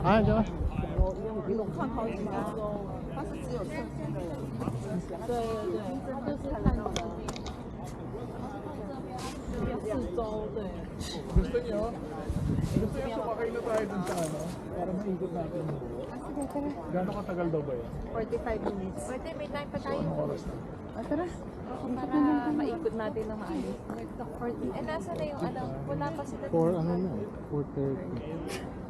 啊，行了。有看好几个，它是只有剩下的。对对对，它就是看到的。四周对。Gusto niyo? Gusto niyo sumakay na tayo dun sa ano? Para maikot natin. Sige, tara. Gano'ng katagal daw ba yan? 45 minutes. Pwede, may time pa tayo. Anong oras na? Tara. Para maikot natin na maayos. Nasa na yung ano? Wala pa sila. 4 ano na? 4:30.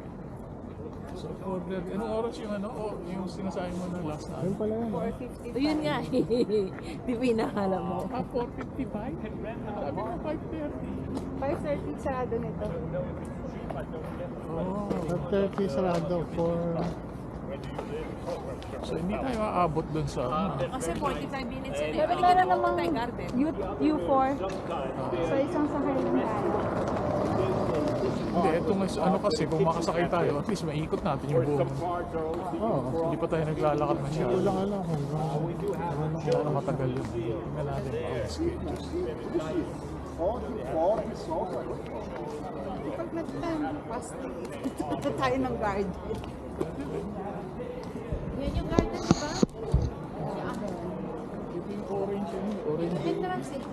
So, order. Anong oras yung ano? O, yung sinasabi mo na last na? Ayun pala yan. 4:55. Yun nga Di pinakala mo. 4:55? Sabi mo 5:30. 5:30 sarado nito. Oh, 5:30 sarado for... So, hindi tayo aabot dun sa ano. Kasi 45 minutes yun eh. Pero meron namang U4. So isang sakay lang tayo. Hindi, ito nga ano kasi, kung makasakay tayo, at least maikot natin yung buong. Hindi pa tayo naglalakad masyado. Hindi ko lang alam kung gano'n matagal yun. Tingnan natin pa ang schedule. Pag nag-pass, ito tayo ng garden. Yan yung garden, di ba? Ito yung orange yun. Orange. Entrance eh.